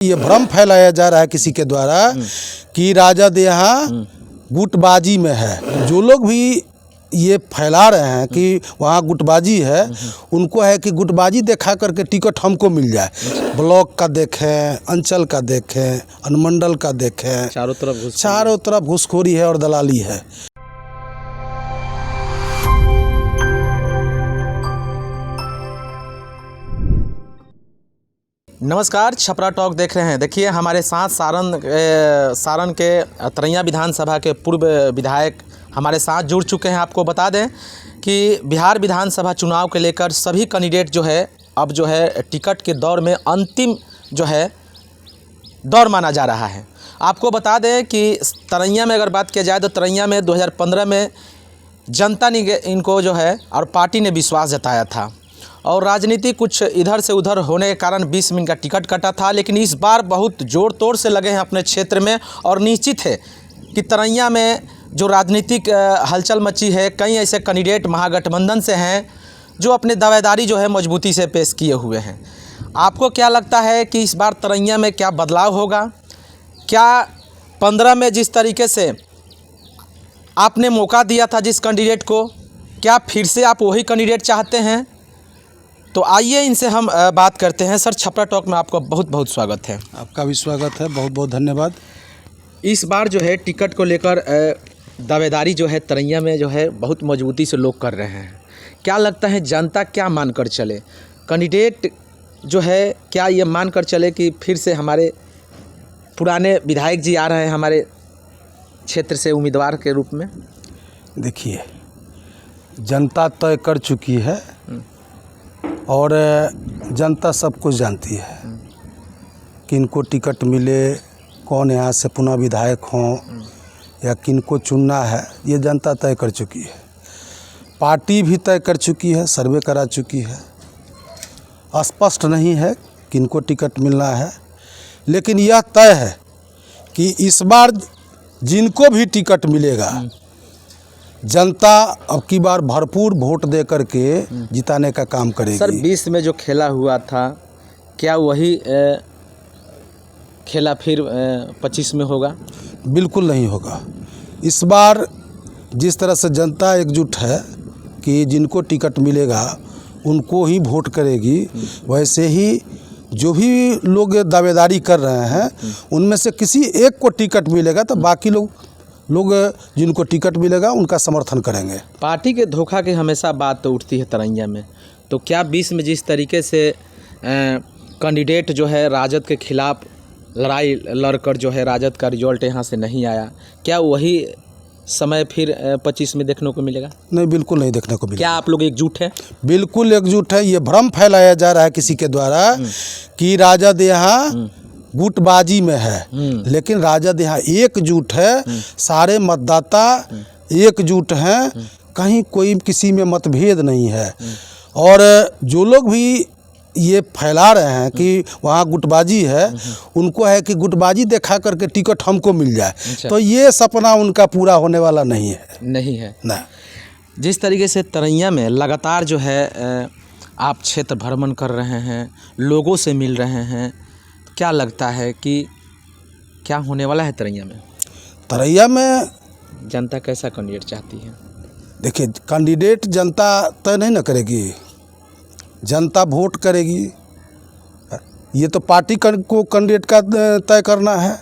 ये भ्रम फैलाया जा रहा है किसी के द्वारा कि राजद यहाँ गुटबाजी में है। जो लोग भी ये फैला रहे हैं कि वहाँ गुटबाजी है, उनको है कि गुटबाजी दिखा करके टिकट हमको मिल जाए। ब्लॉक का देखें, अंचल का देखें, अनुमंडल का देखें, चारों तरफ घूसखोरी है और दलाली है। नमस्कार, छपरा टॉक देख रहे हैं। देखिए, हमारे साथ सारण के तरैया विधानसभा के पूर्व विधायक हमारे साथ जुड़ चुके हैं। आपको बता दें कि बिहार विधानसभा चुनाव के लेकर सभी कैंडिडेट जो है अब जो है टिकट के दौर में अंतिम जो है दौर माना जा रहा है। आपको बता दें कि तरैया में अगर बात किया जाए तो तरैया में 2015 में जनता ने इनको जो है और पार्टी ने विश्वास जताया था और राजनीति कुछ इधर से उधर होने के कारण 20 मिनट का टिकट कटा था। लेकिन इस बार बहुत जोर तोड़ से लगे हैं अपने क्षेत्र में और निश्चित है कि तरैया में जो राजनीतिक हलचल मची है, कई ऐसे कैंडिडेट महागठबंधन से हैं जो अपने दावेदारी जो है मजबूती से पेश किए हुए हैं। आपको क्या लगता है कि इस बार तरैया में क्या बदलाव होगा? क्या 15 में जिस तरीके से आपने मौका दिया था जिस कैंडिडेट को, क्या फिर से आप वही कैंडिडेट चाहते हैं? तो आइए इनसे हम बात करते हैं। सर, छपरा टॉक में आपका बहुत बहुत स्वागत है। आपका भी स्वागत है, बहुत बहुत धन्यवाद। इस बार जो है टिकट को लेकर दावेदारी जो है तरैया में जो है बहुत मजबूती से लोग कर रहे हैं। क्या लगता है जनता क्या मानकर चले? कैंडिडेट जो है क्या ये मानकर चले कि फिर से हमारे पुराने विधायक जी आ रहे हैं हमारे क्षेत्र से उम्मीदवार के रूप में? देखिए, जनता तय कर चुकी है और जनता सब कुछ जानती है कि इनको टिकट मिले, कौन यहाँ से पुनः विधायक हों या किनको चुनना है, ये जनता तय कर चुकी है। पार्टी भी तय कर चुकी है, सर्वे करा चुकी है। स्पष्ट नहीं है किनको टिकट मिलना है, लेकिन यह तय है कि इस बार जिनको भी टिकट मिलेगा जनता अब की बार भरपूर वोट दे करके जिताने का काम करेगी। सर, 20 में जो खेला हुआ था क्या वही खेला फिर 25 में होगा? बिल्कुल नहीं होगा। इस बार जिस तरह से जनता एकजुट है कि जिनको टिकट मिलेगा उनको ही वोट करेगी, वैसे ही जो भी लोग दावेदारी कर रहे हैं उनमें से किसी एक को टिकट मिलेगा तो बाकी लोग जिनको टिकट मिलेगा उनका समर्थन करेंगे। पार्टी के धोखा की हमेशा बात तो उठती है तरैया में, तो क्या 20 में जिस तरीके से कैंडिडेट जो है राजद के खिलाफ लड़ाई लड़कर जो है राजद का रिजल्ट यहाँ से नहीं आया, क्या वही समय फिर 25 में देखने को मिलेगा? नहीं, बिल्कुल नहीं देखने को मिलेगा। क्या आप लोग एकजुट हैं? बिल्कुल एकजुट है। ये भ्रम फैलाया जा रहा है किसी के द्वारा कि राजद यहाँ गुटबाजी में है, लेकिन राजद यहाँ एकजुट है। सारे मतदाता एकजुट हैं, कहीं कोई किसी में मतभेद नहीं है। और जो लोग भी ये फैला रहे हैं कि वहाँ गुटबाजी है, उनको है कि गुटबाजी दिखा करके टिकट हमको मिल जाए। तो ये सपना उनका पूरा होने वाला नहीं है। ना। जिस तरीके से तरैया में लगातार जो है आप क्षेत्र भ्रमण कर रहे हैं, लोगों से मिल रहे हैं, क्या लगता है कि क्या होने वाला है तरैया में? तरैया में जनता कैसा कैंडिडेट चाहती है? देखिए, कैंडिडेट जनता तय नहीं ना करेगी, जनता वोट करेगी। ये तो पार्टी को कैंडिडेट का तय करना है,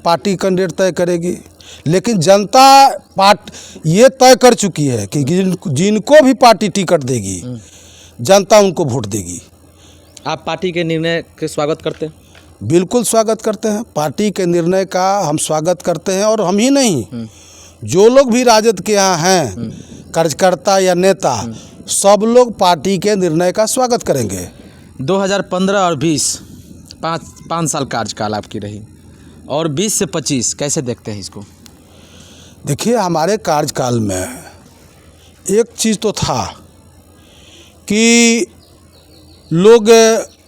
पार्टी कैंडिडेट तय करेगी। लेकिन जनता ये तय कर चुकी है कि जिनको भी पार्टी टिकट देगी जनता उनको वोट देगी। आप पार्टी के निर्णय के स्वागत करते हैं? बिल्कुल स्वागत करते हैं। पार्टी के निर्णय का हम स्वागत करते हैं। और हम ही नहीं, जो लोग भी राजद के यहाँ हैं, कार्यकर्ता या नेता, सब लोग पार्टी के निर्णय का स्वागत करेंगे। 2015 और 20 पाँच साल कार्यकाल आपकी रही, और 20 से 25 कैसे देखते हैं इसको? देखिए, हमारे कार्यकाल में एक चीज़ तो था कि लोग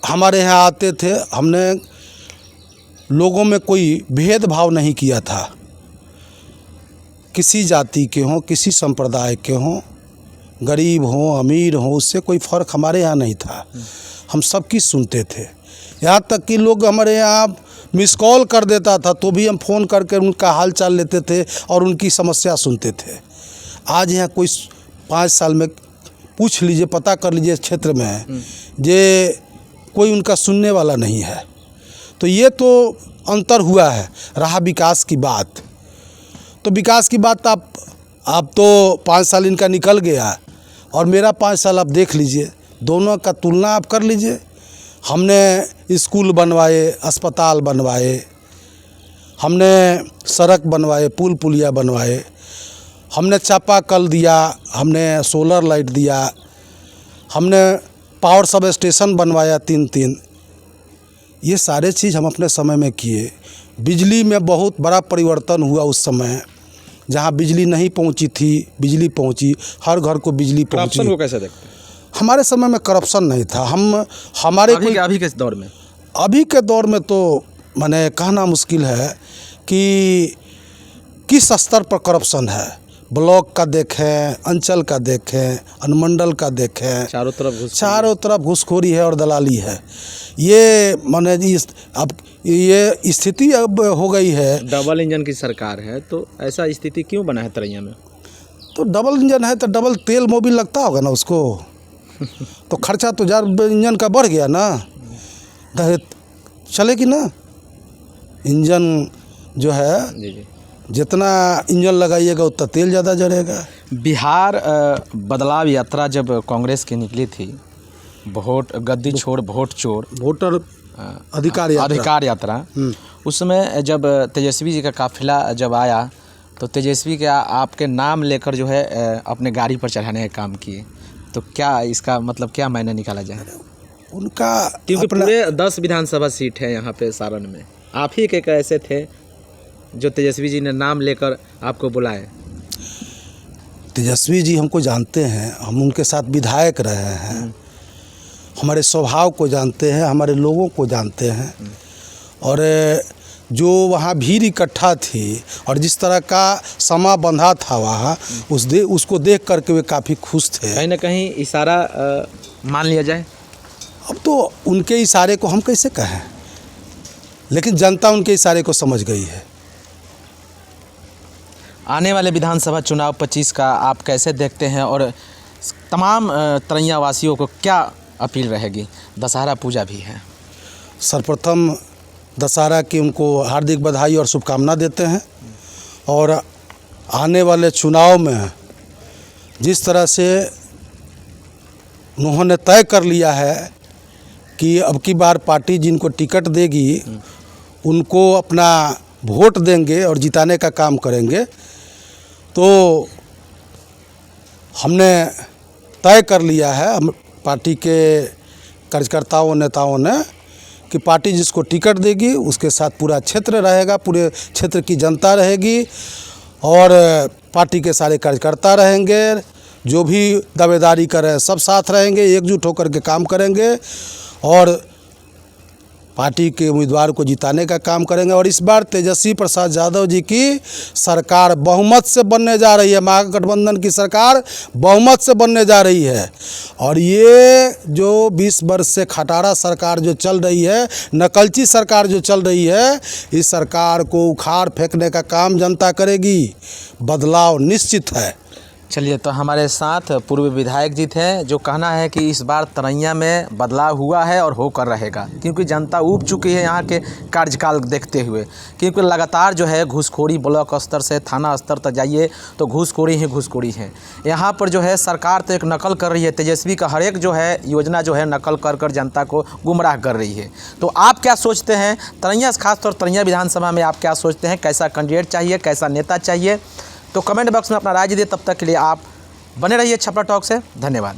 हमारे यहाँ आते थे, हमने लोगों में कोई भेदभाव नहीं किया था। किसी जाति के हों, किसी संप्रदाय के हों, गरीब हों, अमीर हों, उससे कोई फ़र्क हमारे यहाँ नहीं था। हम सबकी सुनते थे। यहाँ तक कि लोग हमारे यहाँ मिस कॉल कर देता था तो भी हम फ़ोन करके उनका हाल चाल लेते थे और उनकी समस्या सुनते थे। आज यहाँ कोई 5 साल में पूछ लीजिए, पता कर लीजिए, इस क्षेत्र में है जे कोई उनका सुनने वाला नहीं है। तो ये तो अंतर हुआ है। रहा विकास की बात, तो विकास की बात आप तो 5 साल इनका निकल गया और मेरा 5 साल आप देख लीजिए, दोनों का तुलना आप कर लीजिए। हमने स्कूल बनवाए, अस्पताल बनवाए, हमने सड़क बनवाए, पुल पुलिया बनवाए, हमने चापाकल दिया, हमने सोलर लाइट दिया, हमने पावर सब स्टेशन बनवाया 3-3। ये सारे चीज़ हम अपने समय में किए। बिजली में बहुत बड़ा परिवर्तन हुआ उस समय, जहाँ बिजली नहीं पहुंची थी, बिजली पहुंची, हर घर को बिजली पहुंची। करप्शन को कैसे देखते हैं? हमारे समय में करप्शन नहीं था। अभी के दौर में, अभी के दौर में तो माने कहना मुश्किल है कि किस स्तर पर करप्शन है। ब्लॉक का देखें, अंचल का देखें, अनुमंडल का देखें, चारों तरफ घूसखोरी है और दलाली है। ये माने अब ये स्थिति अब हो गई है। डबल इंजन की सरकार है तो ऐसा स्थिति क्यों बना है तरैया में? तो डबल इंजन है तो डबल तेल मोबिल लगता होगा ना उसको, तो खर्चा तो इंजन का बढ़ गया ना, चलेगी ना। इंजन जो है जी, जितना इंजन लगाइएगा उतना तेल ज़्यादा जलेगा। बिहार बदलाव यात्रा जब कांग्रेस की निकली थी, वोट गद्दी छोड़ वोट चोर, वोटर अधिकार यात्रा, उस समय जब तेजस्वी जी का काफिला जब आया तो तेजस्वी के आपके नाम लेकर जो है अपने गाड़ी पर चढ़ाने का काम किए, तो क्या इसका मतलब क्या मायने निकाला जाए उनका? क्योंकि पूरे 10 विधानसभा सीट है यहाँ पे सारण में, आप ही के ऐसे थे जो तेजस्वी जी ने नाम लेकर आपको बुलाए। तेजस्वी जी हमको जानते हैं, हम उनके साथ विधायक रहे हैं, हमारे स्वभाव को जानते हैं, हमारे लोगों को जानते हैं। और जो वहाँ भीड़ इकट्ठा थी और जिस तरह का समा बंधा था वहाँ, उसको देख करके वे काफ़ी खुश थे। कहीं ना कहीं इशारा मान लिया जाए। अब तो उनके इशारे को हम कैसे कहें, लेकिन जनता उनके इशारे को समझ गई है। आने वाले विधानसभा चुनाव 25 का आप कैसे देखते हैं और तमाम तरैया वासियों को क्या अपील रहेगी? दशहरा पूजा भी है। सर्वप्रथम दशहरा की उनको हार्दिक बधाई और शुभकामना देते हैं। और आने वाले चुनाव में जिस तरह से उन्होंने तय कर लिया है कि अब की बार पार्टी जिनको टिकट देगी उनको अपना वोट देंगे और जिताने का काम करेंगे, तो हमने तय कर लिया है, हम पार्टी के कार्यकर्ताओं नेताओं ने, कि पार्टी जिसको टिकट देगी उसके साथ पूरा क्षेत्र रहेगा, पूरे क्षेत्र की जनता रहेगी और पार्टी के सारे कार्यकर्ता रहेंगे, जो भी दावेदारी करें सब साथ रहेंगे, एकजुट होकर के काम करेंगे और पार्टी के उम्मीदवार को जिताने का काम करेंगे। और इस बार तेजस्वी प्रसाद यादव जी की सरकार बहुमत से बनने जा रही है, महागठबंधन की सरकार बहुमत से बनने जा रही है। और ये जो 20 वर्ष से खटारा सरकार जो चल रही है, नकलची सरकार जो चल रही है, इस सरकार को उखाड़ फेंकने का काम जनता करेगी। बदलाव निश्चित है। चलिए, तो हमारे साथ पूर्व विधायक जी थे, जो कहना है कि इस बार तरैया में बदलाव हुआ है और होकर रहेगा, क्योंकि जनता ऊब चुकी है यहाँ के कार्यकाल देखते हुए। क्योंकि लगातार जो है घूसखोरी, ब्लॉक स्तर से थाना स्तर तक जाइए तो घूसखोरी ही घूसखोरी है। यहाँ पर जो है सरकार तो एक नकल कर रही है, तेजस्वी का हर एक जो है योजना जो है नकल कर कर जनता को गुमराह कर रही है। तो आप क्या सोचते हैं तरैया, खासतौर तरैया विधानसभा में आप क्या सोचते हैं, कैसा कैंडिडेट चाहिए, कैसा नेता चाहिए? तो कमेंट बॉक्स में अपना राय दीजिए। तब तक के लिए आप बने रहिए छपरा टॉक से। धन्यवाद।